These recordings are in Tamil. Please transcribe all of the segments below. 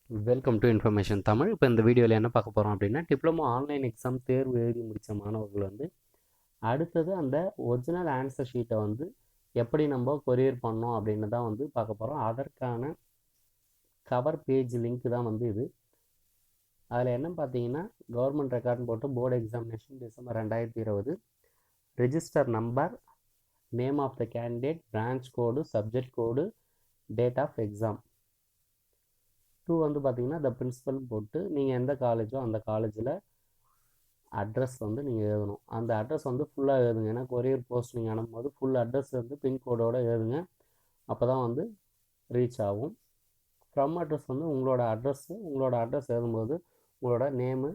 Welcome to information Tamil. இப்போ இந்த வீடியோவில் என்ன பார்க்க போகிறோம் அப்படின்னா, டிப்ளமோ ஆன்லைன் எக்ஸாம் தேர்வு எழுதி முடித்த மாணவர்கள் அடுத்தது அந்த ஒரிஜினல் ஆன்சர் ஷீட்டை எப்படி நம்ம கொரியர் பண்ணோம் அப்படின்னு தான் பார்க்க போகிறோம். அதற்கான கவர் பேஜ் லிங்க் தான் இது. அதில் என்ன பார்த்தீங்கன்னா, கவர்மெண்ட் ரெக்கார்ட்னு போட்டு board examination December 2020, register number, name of the candidate, branch code, subject code, date of exam. 2 பார்த்தீங்கன்னா த பிரின்சிபல் போட்டு நீங்கள் எந்த காலேஜோ அந்த காலேஜில் அட்ரஸ் நீங்கள் எழுதணும். அந்த அட்ரஸ் ஃபுல்லாக எழுதுங்க. ஏன்னா கொரியர் போஸ்ட் நீங்கள் அனுப்பும்போது ஃபுல் அட்ரஸ் பின்கோடோடு எழுதுங்க. அப்போ தான் ரீச் ஆகும். ஃப்ரம் அட்ரஸ் உங்களோட அட்ரஸ் எழுதும்போது உங்களோட நேமு,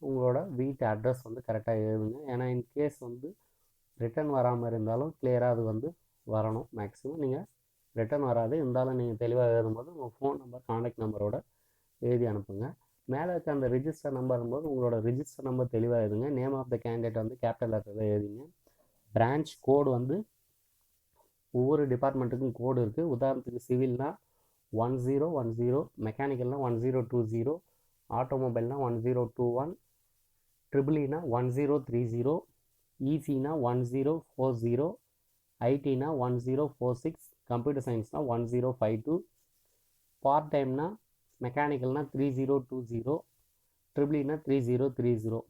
உங்களோட வீட்டு அட்ரஸ் கரெக்டாக எழுதுங்க. ஏன்னா இன்கேஸ் ரிட்டன் வராமல் இருந்தாலும் கிளியராக அது வரணும். மேக்ஸிமம் நீங்கள் ரிட்டன் வராது இருந்தாலும் நீங்கள் தெளிவாக எழுதும்போது உங்கள் ஃபோன் நம்பர், கான்டாக்ட் நம்பரோட எழுதி அனுப்புங்க. மேலே இருக்க அந்த ரிஜிஸ்டர் நம்பரும்போது உங்களோட ரிஜிஸ்டர் நம்பர் தெளிவாக எழுதுங்க. Name of the candidate capital லெட்டரில் எழுதிங்க. பிரான்ச் கோடு ஒவ்வொரு டிபார்ட்மெண்ட்டுக்கும் கோடு இருக்குது. உதாரணத்துக்கு சிவில்னா 1010, மெக்கானிக்கல்னா 1020, ஆட்டோமொபைல்னா 1021, ட்ரிபிள்இனா 1030, இசினா 1040, ஐடினா 1046, கம்ப்யூட்டர் சயின்ஸ்னா 1052, பார்ட் டைம்னா மெக்கானிக்கல்னா 3020, ட்ரிபிள்இனா 3030.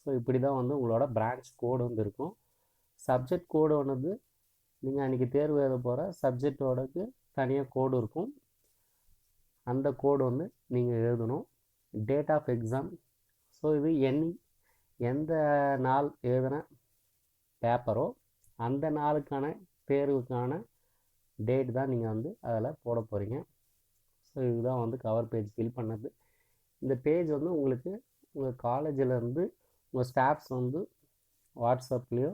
ஸோ இப்படி தான் உங்களோட பிரான்ச் கோடு இருக்கும். சப்ஜெக்ட் கோடு நீங்கள் அன்றைக்கி தேர்வு எழுத போகிற சப்ஜெக்டோடக்கு தனியாக கோடு இருக்கும். அந்த கோடு நீங்கள் எழுதணும். டேட் ஆஃப் எக்ஸாம், ஸோ இது எந்த நாள் எழுதின பேப்பரோ அந்த நாளுக்கான தேர்வுக்கான டேட் தான் நீங்கள் அதில் போட போகிறீங்க. ஸோ இதுதான் கவர் பேஜ் ஃபில் பண்ணது. இந்த பேஜ் உங்களுக்கு உங்கள் காலேஜிலேருந்து உங்கள் ஸ்டாஃப்ஸ் வாட்ஸ்அப்லேயோ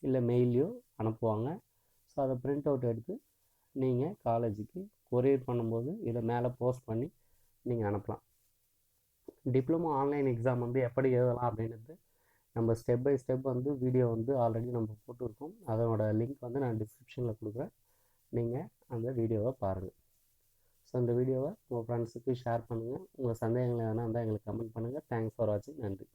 இல்லை மெயிலையோ அனுப்புவாங்க. ஸோ அதை பிரிண்ட் அவுட் எடுத்து நீங்கள் காலேஜுக்கு கொரியர் பண்ணும்போது இதை மேலே போஸ்ட் பண்ணி நீங்கள் அனுப்பலாம். டிப்ளமோ ஆன்லைன் எக்ஸாம் எப்படி எழுதலாம் அப்படின்றது நம்ம step by step video already நம்ம போட்டுருக்கோம். அதனோட லிங்க் நான் டிஸ்கிரிப்ஷனில் கொடுக்குறேன். நீங்கள் அந்த வீடியோவை பாருங்கள். ஸோ இந்த வீடியோவை உங்கள் ஃப்ரெண்ட்ஸுக்கு ஷேர் பண்ணுங்கள். உங்கள் சந்தேகங்கள் எதனா இருந்தால் எங்களுக்கு கமெண்ட் பண்ணுங்கள். தேங்க்ஸ் ஃபார் வாட்சிங். நன்றி.